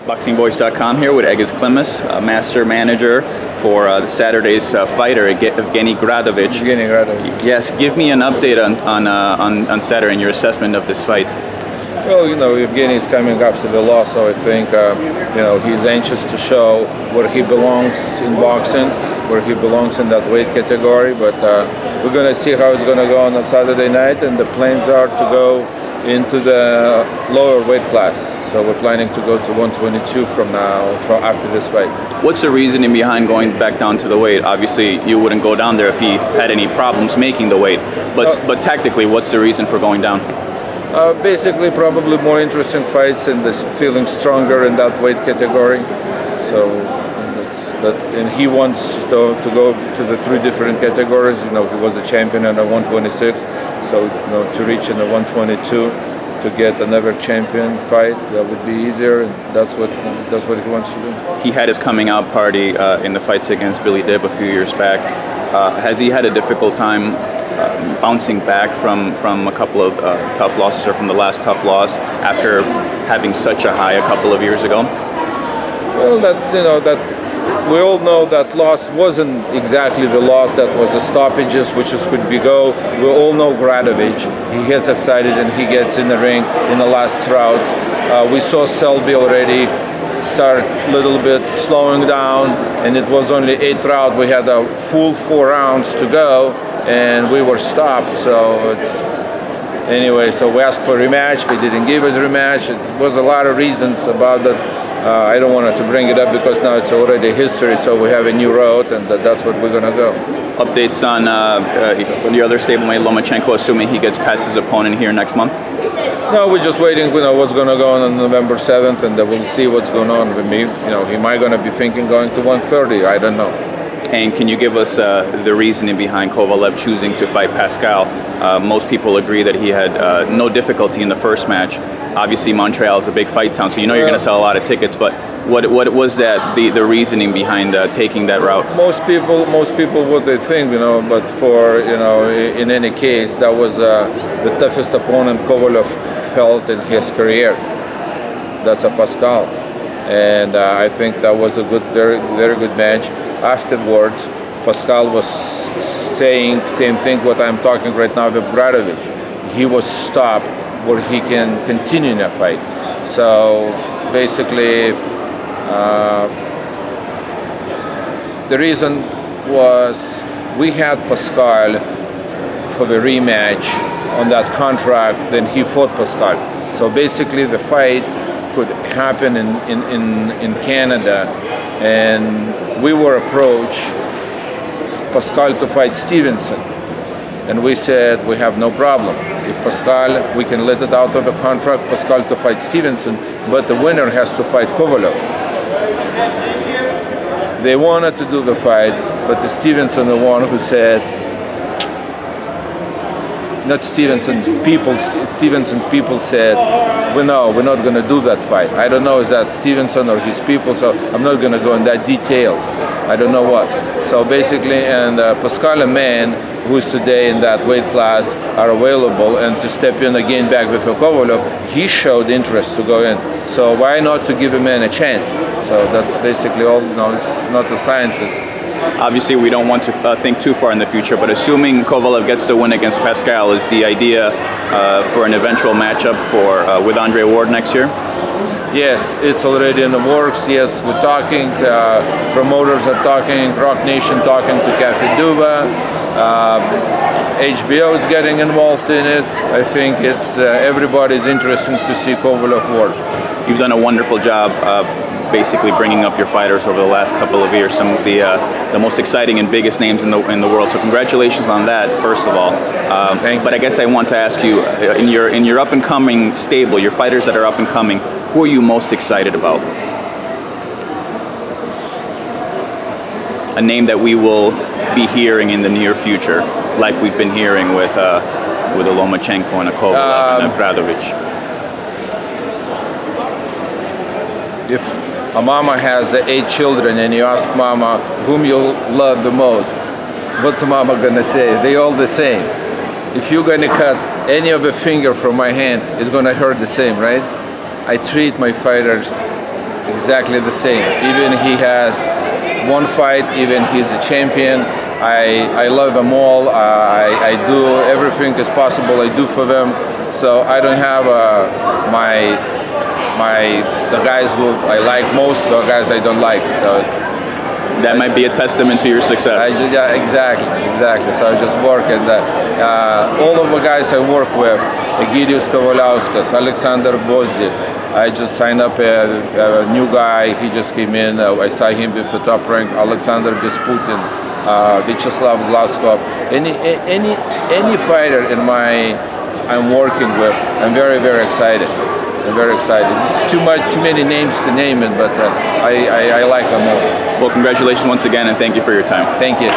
ThaBoxingvoice.com here with Egis Klimas, master manager for Saturday's fighter, Evgeny Gradovic. Yes, give me an update on Saturday and your assessment of this fight. Well, Evgeny is coming after the loss, so I think, he's anxious to show where he belongs in boxing, where he belongs in that weight category. But we're going to see how it's going to go on a Saturday night, and the plans are to go into the lower weight class. So we're planning to go to 122 from after this fight. What's the reasoning behind going back down to the weight? Obviously, you wouldn't go down there if he had any problems making the weight. But tactically, what's the reason for going down? Basically, probably more interesting fights and this feeling stronger in that weight category. So and he wants to go to the three different categories. He was a champion in the 126, so to reach in the 122 to get another champion fight, that would be easier, and that's what he wants to do. He had his coming out party in the fights against Billy Dib a few years back. Has he had a difficult time bouncing back from a couple of tough losses, or from the last tough loss after having such a high a couple of years ago? Well, that we all know that loss wasn't exactly the loss that was the stoppages, which could be go. We all know Gradovic. He gets excited and he gets in the ring in the last round. We saw Selby already start a little bit slowing down, and it was only 8th round. We had a full 4 rounds to go, and we were stopped. So anyway, so we asked for a rematch. They didn't give us a rematch. It was a lot of reasons about that. I don't want to bring it up because now it's already history, so we have a new road, and that's what we're going to go. Updates on the other stablemate, Lomachenko, assuming he gets past his opponent here next month? No, we're just waiting, what's going to go on November 7th, and we'll see what's going on with me. He might going to be thinking going to 130, I don't know. And can you give us the reasoning behind Kovalev choosing to fight Pascal? Most people agree that he had no difficulty in the first match. Obviously, Montreal is a big fight town, so you're going to sell a lot of tickets. But what was that the reasoning behind taking that route? Most people, what they think, But for in any case, that was the toughest opponent Kovalev felt in his career. That's a Pascal, and I think that was a good, very, very good match. Afterwards, Pascal was saying same thing what I'm talking right now with Gradovic. He was stopped where he can continue in a fight. So basically, the reason was we had Pascal for the rematch on that contract, then he fought Pascal. So basically the fight could happen in Canada, and we were approached Pascal to fight Stevenson, and we said we have no problem. If Pascal, we can let it out of the contract, Pascal to fight Stevenson, but the winner has to fight Kovalev. They wanted to do the fight, but the Stevenson, the one who said, not Stevenson, Stevenson's people said, we're not going to do that fight. I don't know is that Stevenson or his people, so I'm not going to go in that details. I don't know what. So basically, and Pascal and Man, who is today in that weight class, are available, and to step in again back with Kovalev, he showed interest to go in. So why not to give a man a chance? So that's basically all. It's not a scientist. Obviously, we don't want to think too far in the future, but assuming Kovalev gets the win against Pascal, is the idea for an eventual matchup with Andre Ward next year? Yes, it's already in the works. Yes, we're talking. Promoters are talking. Rock Nation talking to Cafe Duva. HBO is getting involved in it. I think it's everybody's interested to see Kovalev Ward. You've done a wonderful job basically bringing up your fighters over the last couple of years, some of the most exciting and biggest names in the world. So congratulations on that, first of all. But I guess I want to ask you, in your up and coming stable, your fighters that are up and coming, who are you most excited about? A name that we will be hearing in the near future, like we've been hearing with a Lomachenko and a Kovalev and a Gradovic. If a mama has 8 children and you ask mama whom you love the most, what's mama gonna say? They all the same. if you're gonna cut any of a finger from my hand, it's gonna hurt the same, right? I treat my fighters exactly the same. Even he has one fight, even he's a champion. I love them all. I do everything as possible. I do for them. So I don't have the guys who I like most, the guys I don't like. So it's. That might be a testament to your success. Yeah, exactly. So I just work, and all of the guys I work with, Egis Klimas, Alexander Bozdik. I just signed up a new guy. He just came in. I saw him with the top rank, Alexander Bisputin, Vyacheslav Glaskov. Any fighter I'm working with, I'm very, very excited. It's too many names to name it, but I like them all. Well, congratulations once again, and thank you for your time. Thank you.